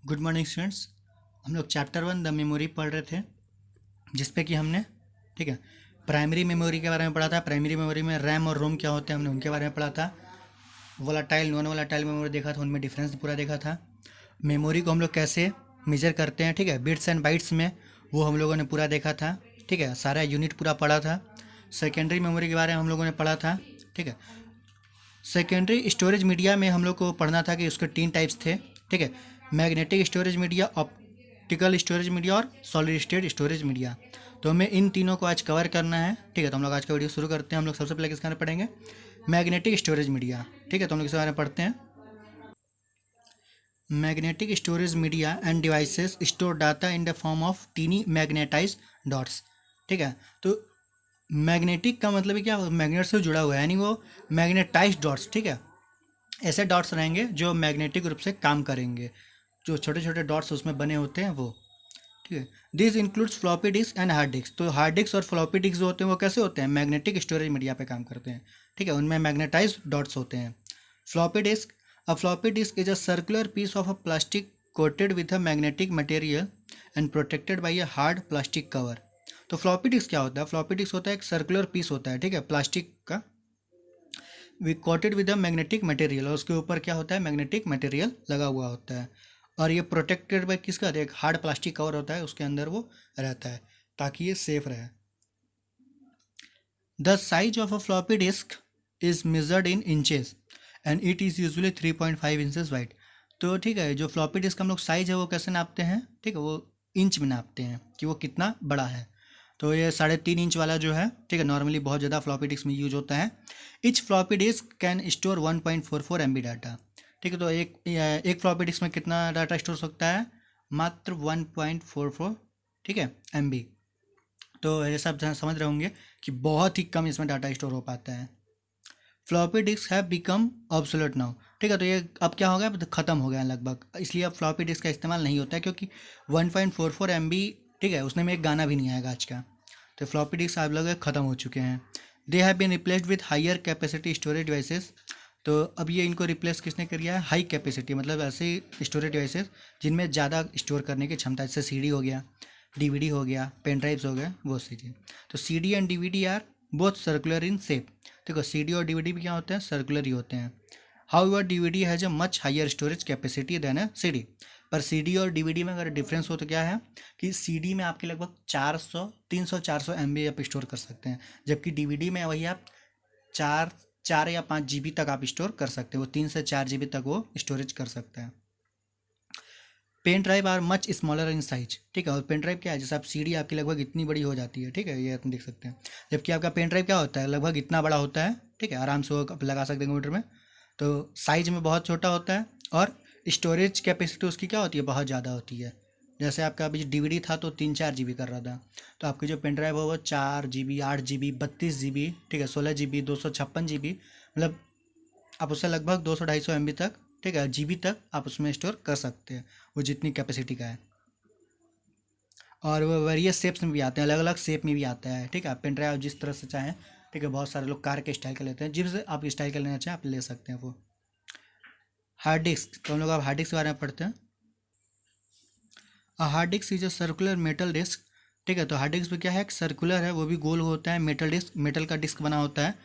Good morning students. हम लोग chapter 1 the memory पढ़ रहे थे, जिसपे कि हमने ठीक है प्राइमरी मेमोरी के बारे में पढ़ा था। प्राइमरी मेमोरी में रैम और रोम क्या होते हैं हमने उनके बारे में पढ़ा था। वोलाटाइल नॉन वोलाटाइल मेमोरी देखा था, उनमें डिफरेंस पूरा देखा था। मेमोरी को हम लोग कैसे मेजर करते हैं, ठीक है, बिट्स एंड बाइट्स में, वो हम लोगों ने पूरा देखा था। ठीक है, सारा यूनिट पूरा पढ़ा था। सेकेंडरी मेमोरी के बारे में हम लोगों ने पढ़ा था। ठीक है, सेकेंडरी स्टोरेज मीडिया में हम लोग को पढ़ना था कि उसके 3 टाइप्स थे। ठीक है, magnetic storage media, optical storage media और सॉलिड स्टेट स्टोरेज मीडिया। तो हमें इन तीनों को आज कवर करना है। ठीक है, तो हम लोग आज का वीडियो शुरू करते हैं। हम लोग सबसे पहले किसके बारे में पढ़ेंगे? Magnetic storage media. ठीक है, तो हम लोग इसके बारे में पढ़ते हैं। Magnetic storage media and devices store data in the form of tiny magnetize dots. ठीक है, तो मैग्नेटिक का मतलब है क्या? मैग्नेट से जुड़ा हुआ है, यानी वो मैग्नेटाइज डॉट्स। ठीक है, ऐसे डॉट्स रहेंगे जो मैग्नेटिक रूप से काम करेंगे, जो छोटे छोटे डॉट्स उसमें बने होते हैं वो। ठीक है, this includes floppy disk and hard disk. तो हार्ड डिस्क और फ्लॉपी डिस्क जो होते हैं वो कैसे होते हैं? मैग्नेटिक स्टोरेज मीडिया पे काम करते हैं। ठीक है, उनमें मैग्नेटाइज डॉट्स होते हैं। Floppy disk, a floppy disk is a circular piece of a plastic coated with a magnetic material and protected by a hard plastic cover. तो फ्लॉपी डिस्क क्या होता है? फ्लॉपी डिस्क होता है एक सर्कुलर पीस होता है, ठीक है, प्लास्टिक का, we coated with a magnetic material, और उसके ऊपर क्या होता है? मैग्नेटिक मटेरियल लगा हुआ होता है। और ये प्रोटेक्टेड बाय किसका? एक हार्ड प्लास्टिक कवर होता है, उसके अंदर वो रहता है ताकि ये सेफ रहे। The size of a floppy disk is measured in inches and it is usually 3.5 inches wide. तो ठीक है, जो फ्लॉपी डिस्क का हम लोग साइज है वो कैसे नापते हैं? ठीक है, वो इंच में नापते हैं कि वो कितना बड़ा है। तो ये 3.5 इंच वाला जो है, ठीक है, नॉर्मली बहुत ज़्यादा फ्लॉपी डिस्क में यूज होता है। Etch floppy disk can store 1.44 MB data. ठीक है, तो एक फ्लॉपी डिस्क में कितना डाटा स्टोर हो सकता है? मात्र 1.44, ठीक है, MB। तो जैसा आप समझ रहे होंगे कि बहुत ही कम इसमें डाटा स्टोर हो पाता है। Floppy disk have become obsolete now. ठीक है, तो ये अब क्या हो गया? अब ख़त्म हो गया लगभग, इसलिए अब फ्लॉपी डिस्क का इस्तेमाल नहीं होता है, क्योंकि 1.44 MB, ठीक है, उसने में एक गाना भी नहीं आएगा आज का। तो फ्लॉपी डिस्क आप लोग ख़त्म हो चुके हैं। They have been replaced with higher capacity storage devices. तो अब ये इनको रिप्लेस किसने कर दिया है? हाई कैपेसिटी, मतलब ऐसे स्टोरेज डिवाइसेस जिनमें ज़्यादा स्टोर करने की क्षमता, जैसे सीडी हो गया, डीवीडी हो गया, पेन ड्राइव्स हो गए, वो चीज़ें। तो CD and DVD are both circular in shape. देखो, सीडी और डीवीडी भी क्या होते हैं? सर्कुलर ही होते हैं। However DVD has a much higher storage capacity than a CD. पर सीडी और डीवीडी में अगर डिफरेंस हो तो क्या है कि सीडी में आपके लगभग 400, 300, 400 MB आप स्टोर कर सकते हैं, जबकि डीवीडी में वही आप चार चार या 5 GB तक आप स्टोर कर सकते हो। 3 से 4 GB तक वो स्टोरेज कर सकते हैं। Pen drive are much smaller in size. ठीक है, और पेन ड्राइव क्या है? जैसे आप सीडी आपकी लगभग इतनी बड़ी हो जाती है, ठीक है, ये आप देख सकते हैं, जबकि आपका पेन ड्राइव क्या होता है? लगभग इतना बड़ा होता है। ठीक है, आराम से वो आप लगा सकते हैं कंप्यूटर में। तो साइज में बहुत छोटा होता है, और स्टोरेज कैपेसिटी उसकी क्या होती है? बहुत ज़्यादा होती है। जैसे आपका अभी डीवीडी था तो 3-4 GB कर रहा था, तो आपकी जो पेन ड्राइव है वो 4 GB, 8 GB, 32 GB, ठीक है, 16 GB, 256 GB, मतलब आप उससे लगभग 200-250 MB तक, ठीक है, GB तक आप उसमें स्टोर कर सकते हैं, वो जितनी कैपेसिटी का है। और वो वेरियस शेप्स में भी आते हैं, अलग अलग शेप में भी आता है। ठीक है, पेन ड्राइव जिस तरह से चाहें, ठीक है, बहुत सारे लोग कार के स्टाइल का लेते हैं, जिस आप स्टाइल का लेना चाहें आप ले सकते हैं वो। हार्ड डिस्क, तो हम लोग अब हार्ड डिस्क के बारे में पढ़ते हैं। Hard disk is a circular metal disk. ठीक है, तो हार्ड डिस्क भी क्या है? सर्कुलर है, वो भी गोल होता है, मेटल डिस्क, मेटल का डिस्क बना होता है,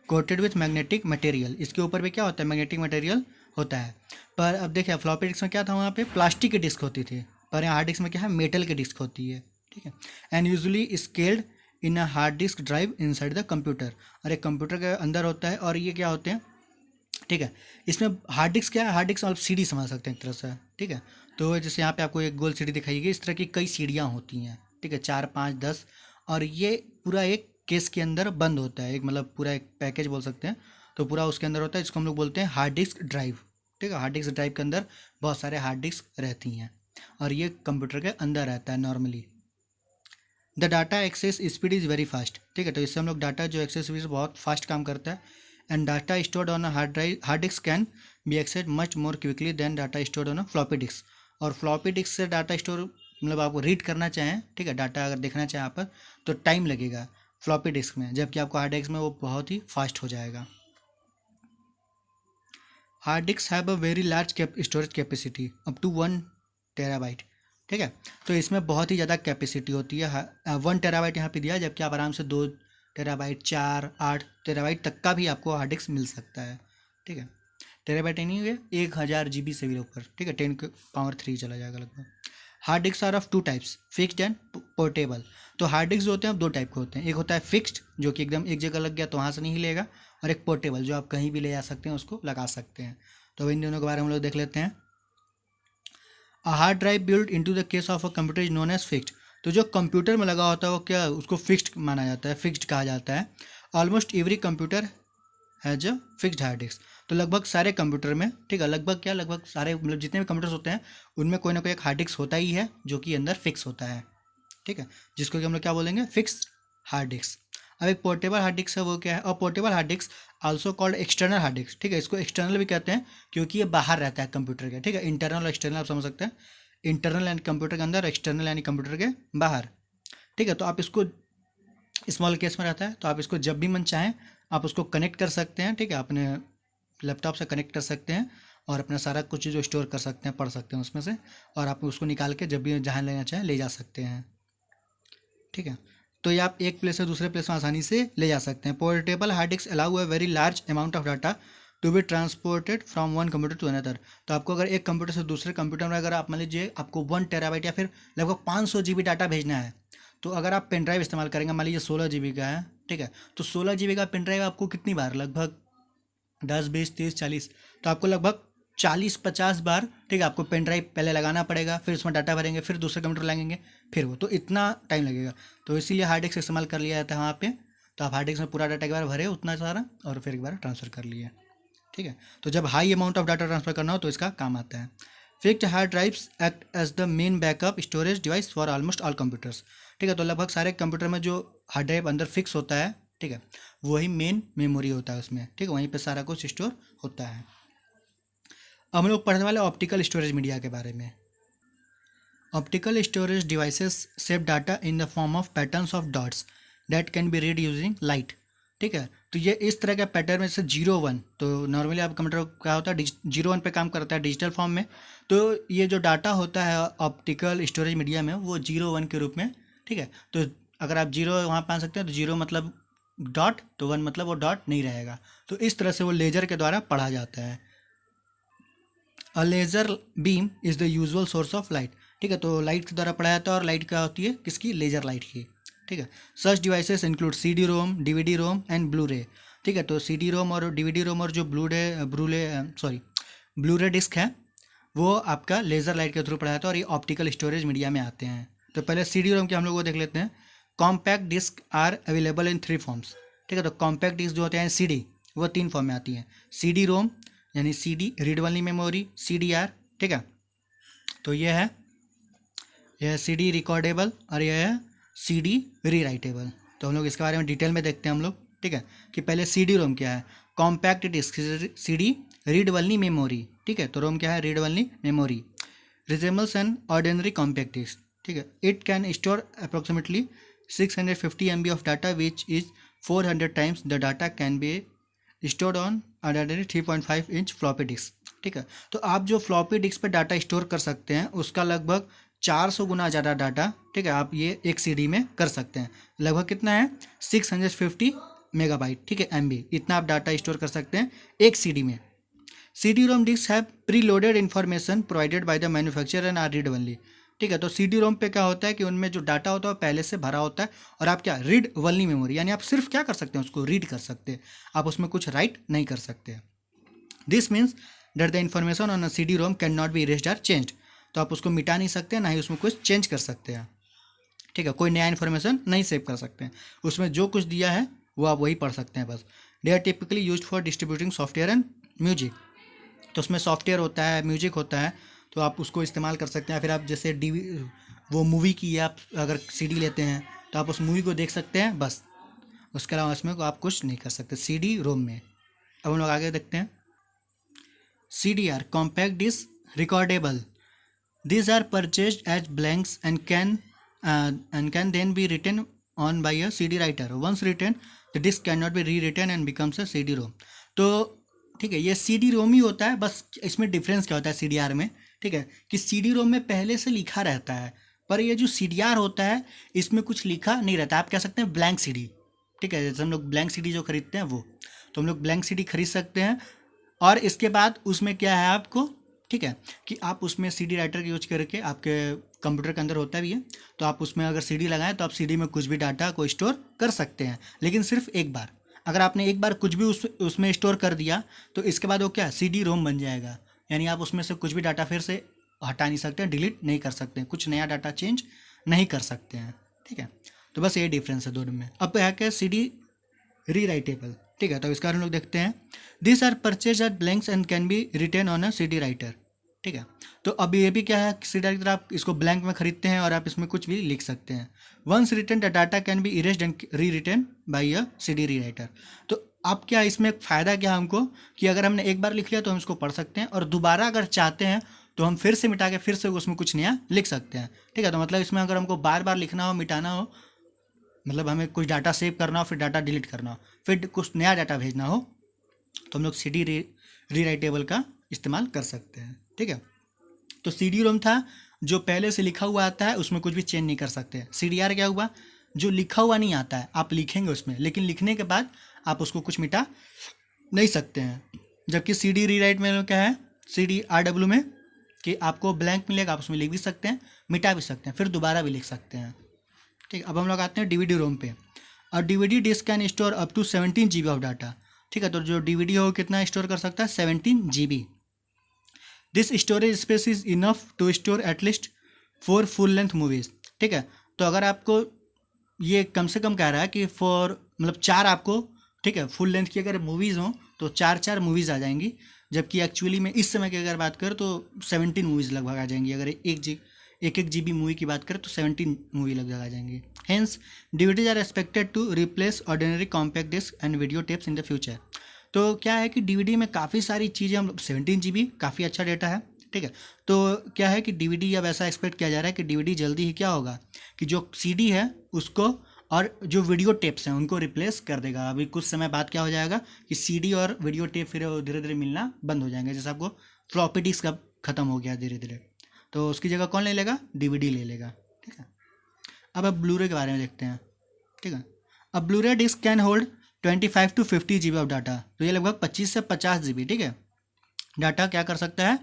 कोटेड विथ मैग्नेटिक मटेरियल। इसके ऊपर भी क्या होता है? मैग्नेटिक मटेरियल होता है। पर अब देखिए, फ्लॉपी डिस्क में क्या था? वहाँ पे प्लास्टिक की डिस्क होती थी, पर यहाँ हार्ड डिस्क में क्या है? मेटल की डिस्क होती है। ठीक है, and usually scaled in a hard disk drive inside the computer. और एक कंप्यूटर के अंदर होता है, और ये क्या होते हैं? ठीक है, इसमें हार्ड डिस्क क्या है? हार्ड डिस्क आप सीडी समझ सकते हैं एक तरह से। ठीक है, तो जैसे यहाँ पे आपको एक गोल सीडी दिखाई गई, इस तरह की कई सीढ़ियाँ होती हैं। ठीक है, 4, 5, 10, और ये पूरा एक केस के अंदर बंद होता है, एक मतलब पूरा एक पैकेज बोल सकते हैं। तो पूरा उसके अंदर होता है, जिसको हम लोग बोलते हैं हार्ड डिस्क ड्राइव। ठीक है, हार्ड डिस्क ड्राइव के अंदर बहुत सारे हार्ड डिस्क रहती हैं, और ये कंप्यूटर के अंदर रहता है normally. The data access speed is very fast. ठीक है, तो इससे हम लोग डाटा जो एक्सेस स्पीड बहुत फास्ट काम करता है। And data stored on a hard disk can be access much more quickly than data stored on a floppy disk. और फ्लॉपी डिस्क से डाटा स्टोर, मतलब आपको रीड करना चाहें, ठीक है, डाटा अगर देखना चाहें आप, तो टाइम लगेगा फ्लॉपी डिस्क में, जबकि आपको हार्ड डिस्क में वो बहुत ही फास्ट हो जाएगा। Hard disk have a very large storage capacity up to 1 terabyte, ठीक है। तो इसमें बहुत ही ज़्यादा कैपेसिटी होती है, 1 टेराबाइट यहाँ पे दिया है, जबकि आप आराम से 2 टेराबाइट, 4, 8 टेराबाइट तक का भी आपको हार्ड डिस्क मिल सकता है, ठीक है। टेराबाइट नहीं है, 1000 GB से भी ऊपर, ठीक है, 10⁻³ चला जाएगा लगभग। Hard disk are of 2 types, fixed and portable. तो हार्ड डिस्क जो होते हैं 2 टाइप के होते हैं, एक होता है फिक्स्ड जो कि एकदम एक जगह लग गया तो वहाँ से नहीं हिलेगा, और एक पोर्टेबल जो आप कहीं भी ले जा सकते हैं, उसको लगा सकते हैं। तो इन दोनों के बारे में हम लोग देख लेते हैं। A hard drive build into the case of a computer is known as fixed. तो जो कंप्यूटर में लगा होता है वो क्या, उसको फिक्स्ड माना जाता है, फिक्स्ड कहा जाता है। Almost every computer has a fixed hard disk. तो लगभग सारे कंप्यूटर में, ठीक है, लगभग सारे मतलब जितने भी कंप्यूटर्स होते हैं उनमें कोई ना कोई एक हार्ड डिस्क होता ही है जो कि अंदर फिक्स होता है, ठीक है, जिसको कि हम लोग क्या बोलेंगे, फिक्स्ड हार्ड डिस्क। अब एक पोर्टेबल हार्ड डिस्क है, वो क्या है, और portable hard disc also called external hard disk, ठीक है। इसको एक्सटर्नल भी कहते हैं क्योंकि ये बाहर रहता है कंप्यूटर के, ठीक है। इंटरनल और एक्सटर्नल आप समझ सकते हैं, इंटरनल यानी कंप्यूटर के अंदर, एक्सटर्नल यानी कंप्यूटर के बाहर, ठीक है। तो आप इसको स्मॉल केस में रहता है, तो आप इसको जब भी मन चाहें आप उसको कनेक्ट कर सकते हैं, ठीक है, अपने लैपटॉप से कनेक्ट कर सकते हैं और अपना सारा कुछ जो स्टोर कर सकते हैं, पढ़ सकते हैं उसमें से, और आप उसको निकाल के जब भी जहाँ लेना चाहें ले जा सकते हैं, ठीक है। तो ये आप एक प्लेस से दूसरे प्लेस में आसानी से ले जा सकते हैं। Portable hard disk allow a very large amount of data to be transported from one computer to another. तो आपको अगर एक कंप्यूटर से दूसरे कंप्यूटर में, अगर आप मान लीजिए आपको 1 टेराबाइट या फिर लगभग 500 GB डाटा भेजना है, तो अगर आप पेन ड्राइव इस्तेमाल करेंगे, मान लीजिए 16 GB का है, ठीक है, तो 16 GB का पेन ड्राइव आपको कितनी बार, लगभग 10, 20, 30, 40, तो आपको लगभग 40-50 बार, ठीक है, आपको पेन ड्राइव पहले लगाना पड़ेगा, फिर उसमें डाटा भरेंगे, फिर दूसरे कंप्यूटर लगेंगे, फिर वो, तो इतना टाइम लगेगा। तो इसीलिए हार्ड डिस्क इस्तेमाल कर लिया जाता है वहाँ पे। तो आप हार्ड डिस्क में पूरा डाटा एक बार भरे उतना सारा, और फिर एक बार ट्रांसफ़र कर लिए, ठीक है। तो जब high amount of data transfer करना हो तो इसका काम आता है। Fixed hard drives act as the main backup storage device for almost all computers, ठीक है। तो लगभग सारे कंप्यूटर में जो हार्ड ड्राइव अंदर फिक्स होता है, ठीक है, वही मेन मेमोरी होता है उसमें, ठीक है, वहीं पे सारा कुछ स्टोर होता है। अब हम लोग पढ़ने वाले ऑप्टिकल स्टोरेज मीडिया के बारे में। Optical storage devices save data in the form of patterns of dots that can be read using light, ठीक है। तो ये इस तरह का पैटर्न में से 0-1, तो नॉर्मली आप कंप्यूटर क्या होता है 0-1 पे काम करता है डिजिटल फॉर्म में। तो ये जो डाटा होता है ऑप्टिकल स्टोरेज मीडिया में वो 0-1 के रूप में, ठीक है। तो अगर आप 0 वहाँ पा सकते हैं तो 0 मतलब डॉट, तो 1 मतलब वो डॉट नहीं रहेगा। तो इस तरह से वो लेजर के द्वारा पढ़ा जाता है। A laser beam is the usual source of light, ठीक है। तो लाइट के द्वारा पढ़ाया जाता है, और लाइट क्या होती है, किसकी, लेज़र लाइट की, ठीक है। Such devices include CD ROM, DVD ROM and blu ray, ठीक है। तो CD रोम और DVD रोम और जो ब्लू रे डिस्क है वो आपका लेज़र लाइट के थ्रू पढ़ाया जाता है, और ये ऑप्टिकल स्टोरेज मीडिया में आते हैं। तो पहले CD रोम के हम लोग वो देख लेते हैं। Compact disk are available in 3 forms, ठीक है। तो कॉम्पैक्ट डिस्क जो होते हैं CD, वो 3 फॉर्म में आती हैं। CD रोम यानी CD read only memory, CDR, ठीक है। तो यह है CD रिकॉर्डेबल, और यह है CD रीराइटेबल। तो हम लोग इसके बारे में डिटेल में देखते हैं हम लोग, ठीक है, कि पहले CD रोम क्या है। Compact disk CD read only memory, ठीक है। तो रोम क्या है, read only memory. Resembles an ordinary compact disk, ठीक है। It can store approximately 650 MB of data which is 400 times the data can be stored on ordinary 3.5 inch floppy disk, ठीक है। तो आप जो फ्लॉपी डिस्क पे डाटा स्टोर कर सकते हैं उसका लगभग 400 गुना ज़्यादा डाटा, ठीक है, आप ये एक CD में कर सकते हैं। लगभग कितना है, 650 मेगाबाइट, ठीक है, MB, इतना आप डाटा स्टोर कर सकते हैं एक CD में। CD ROM disk have pre loaded information provided by the manufacturer and are read only, ठीक है। तो CD रोम पे क्या होता है कि उनमें जो डाटा होता है पहले से भरा होता है, और आप क्या, रीड ओनली मेमोरी, यानी आप सिर्फ क्या कर सकते हैं, उसको रीड कर सकते हैं, आप उसमें कुछ राइट नहीं कर सकते। This means that the information on a CD ROM can not be erased और चेंज्ड। तो आप उसको मिटा नहीं सकते, ना ही उसमें कुछ चेंज कर सकते हैं, ठीक है। कोई नया इन्फॉर्मेशन नहीं सेव कर सकते हैं, उसमें जो कुछ दिया है वो आप वही पढ़ सकते हैं बस। They are typically use for distributing software and music. तो उसमें सॉफ्टवेयर होता है, म्यूजिक होता है, तो आप उसको इस्तेमाल कर सकते हैं। फिर आप जैसे वो मूवी की आप अगर CD लेते हैं तो आप उस मूवी को देख सकते हैं बस, उसके अलावा उसमें आप कुछ नहीं कर सकते CD रोम में। अब हम लोग आगे देखते हैं। CDR compact disk recordable, these are purchased as blanks and can then be written on by a CD writer. Once written, the disk cannot be rewritten and becomes a CD-ROM. तो ठीक है, ये CD-ROM ही होता है, बस इसमें difference क्या होता है CDR में, ठीक है, कि CD रोम में पहले से लिखा रहता है, पर ये जो CDR होता है इसमें कुछ लिखा नहीं रहता। आप कह सकते हैं ब्लैंक CD, ठीक है, जैसे हम लोग ब्लैंक CD जो खरीदते हैं वो, तो हम लोग ब्लैंक CD खरीद सकते हैं। और इसके बाद उसमें क्या है आपको, ठीक है, कि आप उसमें CD राइटर का यूज करके, आपके कंप्यूटर के अंदर होता भी है, तो आप उसमें अगर CD लगाएं तो आप CD में कुछ भी डाटा को स्टोर कर सकते हैं, लेकिन सिर्फ एक बार। अगर आपने एक बार कुछ भी उसमें स्टोर कर दिया तो इसके बाद वो क्या CD रोम बन जाएगा, यानी आप उसमें से कुछ भी डाटा फिर से हटा नहीं सकते हैं, डिलीट नहीं कर सकते हैं, कुछ नया डाटा चेंज नहीं कर सकते हैं, ठीक है। तो बस ये डिफरेंस है दोनों में। अब है क्या, CD रीराइटेबल, ठीक है, तो इसका हम लोग देखते हैं। This are purchase at blanks and can be written on a CD writer, ठीक है। तो अभी ये भी क्या है, CD राइटर आप इसको ब्लैंक में खरीदते हैं और आप इसमें कुछ भी लिख सकते हैं। Once written the data can be erased and rewritten by a CD rewriter. तो अब क्या इसमें फ़ायदा क्या हमको, कि अगर हमने एक बार लिख लिया तो हम इसको पढ़ सकते हैं, और दोबारा अगर चाहते हैं तो हम फिर से मिटा के फिर से उसमें कुछ नया लिख सकते हैं, ठीक है। तो मतलब इसमें अगर हमको बार बार लिखना हो, मिटाना हो, मतलब हमें कुछ डाटा सेव करना हो, फिर डाटा डिलीट करना हो, फिर कुछ नया डाटा भेजना हो, तो हम लोग CD रीराइटेबल का इस्तेमाल कर सकते हैं, ठीक है। तो CD रोम था जो पहले से लिखा हुआ आता है, उसमें कुछ भी चेंज नहीं कर सकते। CDR क्या हुआ, जो लिखा हुआ नहीं आता है, आप लिखेंगे उसमें, लेकिन लिखने के बाद आप उसको कुछ मिटा नहीं सकते हैं। जबकि CD रीराइट में क्या है, CDRW में, कि आपको ब्लैंक मिलेगा, आप उसमें लिख भी सकते हैं, मिटा भी सकते हैं, फिर दोबारा भी लिख सकते हैं, ठीक। अब हम लोग आते हैं DVD रोम पे। और DVD disk can store up to 17 GB of data, ठीक है। तो जो DVD हो कितना स्टोर कर सकता है, 17 GB। This storage space is enough to store at least 4 full length movies, ठीक है। तो अगर आपको ये कम से कम कह रहा है कि मतलब 4 आपको, ठीक है, फुल लेंथ की अगर मूवीज़ हों तो 4 मूवीज़ आ जाएंगी, जबकि एक्चुअली में इस समय की अगर बात करें तो 17 मूवीज़ लगभग आ जाएंगी। अगर एक GB मूवी की बात करें तो 17 मूवी लगभग आ जाएंगी। Hence DVDs are expected to replace ordinary compact disk and video tapes in the future. तो क्या है कि DVD में काफ़ी सारी चीज़ें, हम 17 GB काफ़ी अच्छा डेटा है, ठीक है। तो क्या है कि DVD अब ऐसा एक्सपेक्ट किया जा रहा है कि DVD जल्दी ही क्या होगा, कि जो CD है उसको और जो वीडियो टेप्स हैं उनको रिप्लेस कर देगा। अभी कुछ समय बाद क्या हो जाएगा कि CD और वीडियो टेप फिर धीरे धीरे मिलना बंद हो जाएंगे। जैसे आपको फ्लॉपी डिस्क अब ख़त्म हो गया धीरे धीरे, तो उसकी जगह कौन ले लेगा, DVD ले लेगा, ठीक है। अब ब्लूरे के बारे में देखते हैं, ठीक है। अब Blu-ray disc can hold 25 to 50 GB of data, तो ये लगभग 25 से 50 GB, ठीक है, डाटा क्या कर सकता है,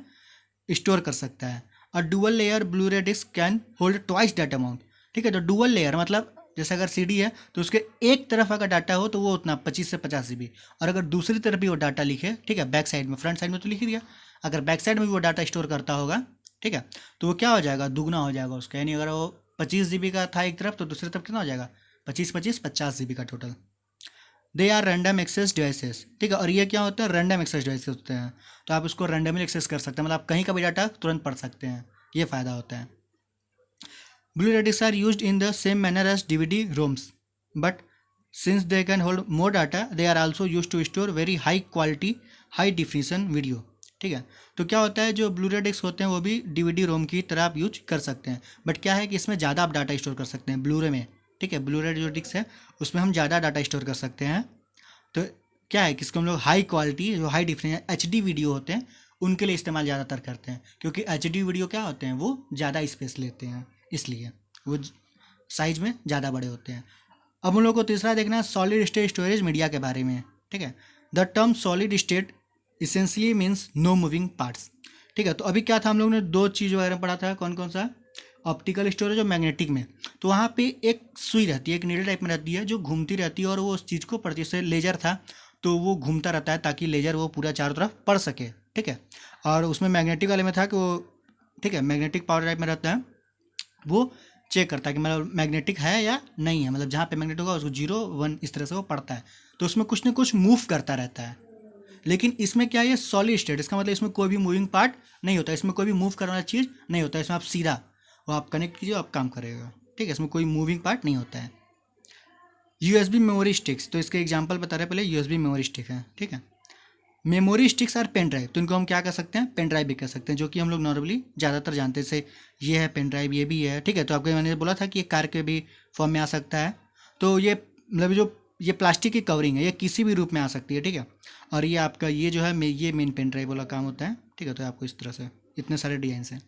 स्टोर कर सकता है। और dual layer Blu-ray disc can hold twice data amount, ठीक है। तो डुअल लेयर मतलब जैसे अगर CD है तो उसके एक तरफ अगर डाटा हो तो वो उतना 25 से 50 GB, और अगर दूसरी तरफ भी वो डाटा लिखे, ठीक है, बैक साइड में, फ्रंट साइड में तो लिख ही दिया, अगर बैक साइड में भी वो डाटा स्टोर करता होगा, ठीक है, तो वो क्या हो जाएगा, दुगना हो जाएगा उसका। यानी अगर वो 25 GB का था एक तरफ तो दूसरी तरफ कितना हो जाएगा, 50 GB का total. They are random access devices, ठीक है। और ये क्या होता है, रैंडम एक्सेस डिवाइसेस होते हैं, तो आप उसको रैंडमली एक्सेस कर सकते हैं, मतलब आप कहीं का भी डाटा तुरंत पढ़ सकते हैं, ये फ़ायदा होता है। Blu-ray discs are used in the same manner as DVD ROMs, but since they can hold more data, they are also used to store very high quality, high definition video, ठीक है। तो क्या होता है, जो ब्लूरे डिस्क होते हैं वो भी DVD रोम की तरह आप यूज कर सकते हैं, बट क्या है कि इसमें ज़्यादा आप डाटा स्टोर कर सकते हैं ब्लूरे में, ठीक है। ब्लूरे जो डिस्क है उसमें हम ज़्यादा डाटा स्टोर कर सकते हैं। तो क्या है कि इसको हम लोग हाई क्वालिटी, जो हाई डिफिनेशन HD वीडियो होते हैं उनके लिए इस्तेमाल ज़्यादातर करते हैं, क्योंकि HD वीडियो क्या होते हैं, वो ज़्यादा स्पेस लेते हैं, इसलिए वो साइज में ज़्यादा बड़े होते हैं। अब हम लोग को तीसरा देखना है सॉलिड स्टेट स्टोरेज मीडिया के बारे में, ठीक है। The term solid state essentially means no moving parts, ठीक है। तो अभी क्या था, हम लोग ने 2 चीज़ वगैरह पढ़ा था, कौन कौन सा, ऑप्टिकल स्टोरेज और मैग्नेटिक में। तो वहाँ पे एक सुई रहती है, एक नीडल टाइप में रहती है जो घूमती रहती है, और वो उस चीज़ को पढ़ती है। जैसे लेजर था तो वो घूमता रहता है ताकि लेजर वो पूरा चारों तरफ पढ़ सके, ठीक है। और उसमें मैग्नेटिक वाले में था कि वो, ठीक है, मैग्नेटिक पावर टाइप में रहता है, वो चेक करता है कि मतलब मैग्नेटिक है या नहीं है, मतलब जहाँ पे मैग्नेटिक होगा उसको 0 1 इस तरह से वो पढ़ता है, तो उसमें कुछ ना कुछ मूव करता रहता है। लेकिन इसमें क्या है, ये सॉलिड स्टेट, इसका मतलब इसमें कोई भी मूविंग पार्ट नहीं होता, इसमें कोई भी मूव करने वाला चीज़ नहीं होता, इसमें आप सीधा वो आप कनेक्ट कीजिए, आप काम करेगा, ठीक है, इसमें कोई मूविंग पार्ट नहीं होता है। USB मेमोरी स्टिक्स, तो इसके एग्जाम्पल बता रहे हैं, पहले USB मेमोरी स्टिक है, ठीक है। Memory sticks are pen drive, तो इनको हम क्या कर सकते हैं, पेन ड्राइव भी कह सकते हैं, जो कि हम लोग नॉर्मली ज़्यादातर जानते हैं। जैसे ये है पेन ड्राइव, ये भी है, ठीक है। तो आपको मैंने बोला था कि ये कार के भी फॉर्म में आ सकता है, तो ये मतलब जो ये प्लास्टिक की कवरिंग है, ये किसी भी रूप में आ सकती है, ठीक है। और ये आपका ये जो है ये मेन पेन ड्राइव वाला काम होता है, ठीक है। तो आपको इस तरह से इतने सारे डिजाइन हैं।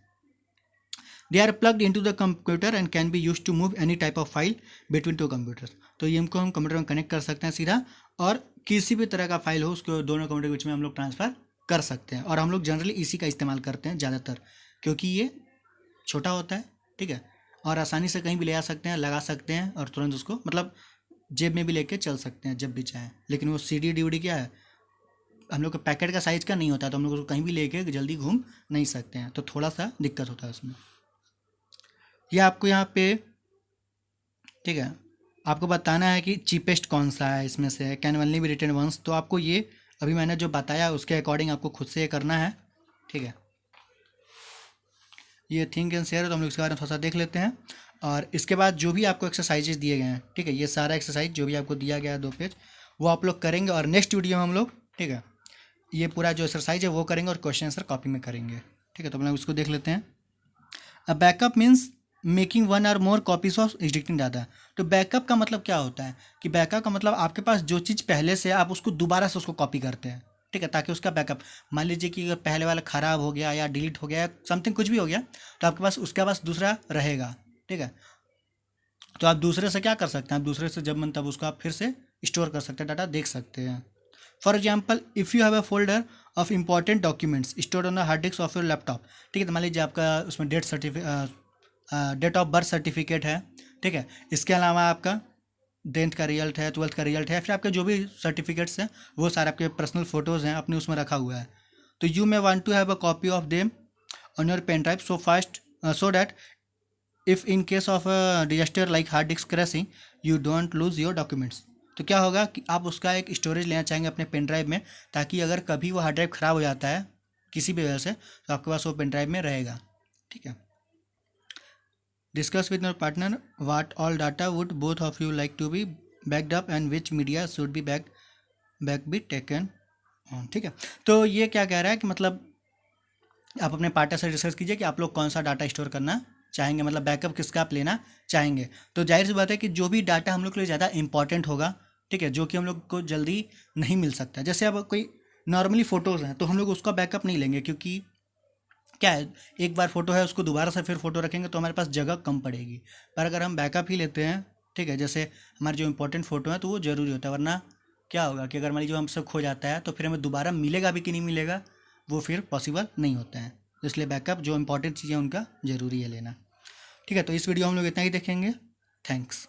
They are plugged into the computer and can be use to move any type of file between two computers. तो ये हमको हम कंप्यूटर में कनेक्ट कर सकते हैं सीधा, और किसी भी तरह का फाइल हो उसको दोनों कंप्यूटर के बीच में हम लोग ट्रांसफ़र कर सकते हैं। और हम लोग जनरली इसी का इस्तेमाल करते हैं ज़्यादातर, क्योंकि ये छोटा होता है, ठीक है, और आसानी से कहीं भी ले आ सकते हैं, लगा सकते हैं, और तुरंत उसको मतलब जेब में भी लेके चल सकते हैं जब भी चाहें। लेकिन वो CD DVD क्या है, हम लोग के पैकेट का साइज़ का नहीं होता, तो हम लोग उसको कहीं भी लेके जल्दी घूम नहीं सकते हैं, तो थोड़ा सा दिक्कत होता है उसमें। ये आपको यहाँ पे, ठीक है, आपको बताना है कि चीपेस्ट कौन सा है इसमें से, can only be written once. तो आपको ये अभी मैंने जो बताया उसके अकॉर्डिंग आपको खुद से ये करना है, ठीक है। ये थिंक एंड शेयर, तो हम लोग इसके बारे में थोड़ा सा देख लेते हैं। और इसके बाद जो भी आपको एक्सरसाइजेज दिए गए हैं, ठीक है, ये सारा एक्सरसाइज जो भी आपको दिया गया है 2 पेज, वो आप लोग करेंगे। और नेक्स्ट वीडियो में हम लोग, ठीक है, ये पूरा जो एक्सरसाइज है वो करेंगे और क्वेश्चन आंसर कॉपी में करेंगे, ठीक है। तो हम लोग इसको देख लेते हैं। अ बैकअप मीन्स मेकिंग 1 और मोर कॉपीज ऑफ एग्जिस्टिंग डाटा। तो बैकअप का मतलब क्या होता है कि बैकअप का मतलब आपके पास जो चीज़ पहले से आप उसको दोबारा से उसको कॉपी करते हैं, ठीक है, ताकि उसका बैकअप, मान लीजिए कि अगर पहले वाला ख़राब हो गया या डिलीट हो गया या समथिंग कुछ भी हो गया, तो आपके पास उसके पास दूसरा रहेगा, ठीक है। तो आप दूसरे से क्या कर सकते हैं, आप दूसरे से जब मन तब उसको आप फिर से स्टोर कर सकते हैं, डाटा देख सकते हैं। For example, if you have a folder of important documents stored on the hard disk of your laptop, ठीक है, तो मान लीजिए आपका उसमें डेट ऑफ बर्थ सर्टिफिकेट है, ठीक है, इसके अलावा आपका 10th का रिजल्ट है, 12th का रिजल्ट है, फिर आपके जो भी सर्टिफिकेट्स हैं वो सारे आपके पर्सनल फोटोज़ हैं, अपने उसमें रखा हुआ है। तो you may want to have a copy of them on your pen drive so that if in case of a disaster like hard disk crashing you don't lose your documents. तो क्या होगा कि आप उसका एक स्टोरेज लेना चाहेंगे अपने पेन ड्राइव में, ताकि अगर कभी वो हार्ड ड्राइव ख़राब हो जाता है किसी भी वजह से, तो आपके पास वो पेन ड्राइव में रहेगा, ठीक है। Discuss with your partner what all data would both of you like to be backed up and which media should be back be taken on, ठीक है। तो ये क्या कह रहा है कि मतलब आप अपने पार्टनर से डिस्कस कीजिए कि आप लोग कौन सा डाटा स्टोर करना चाहेंगे, मतलब बैकअप किसका आप लेना चाहेंगे। तो जाहिर सी बात है कि जो भी डाटा हम लोग के लिए ज़्यादा इंपॉर्टेंट होगा, ठीक है, जो कि हम लोग को जल्दी नहीं मिल सकता, जैसे अब कोई नॉर्मली फ़ोटोज़ हैं तो हम लोग उसका बैकअप नहीं लेंगे, क्योंकि क्या है, एक बार फोटो है उसको दोबारा से फिर फोटो रखेंगे तो हमारे पास जगह कम पड़ेगी। पर अगर हम बैकअप ही लेते हैं, ठीक है, जैसे हमारे जो इंपॉर्टेंट फ़ोटो है तो वो ज़रूरी होता है, वरना क्या होगा कि अगर मान लीजिए हमसे खो जाता है तो फिर हमें दोबारा मिलेगा भी कि नहीं मिलेगा, वो फिर पॉसिबल नहीं होता है। तो इसलिए बैकअप जो इंपॉर्टेंट चीज़ें उनका ज़रूरी है लेना, ठीक है। तो इस वीडियो हम लोग इतना ही देखेंगे। थैंक्स।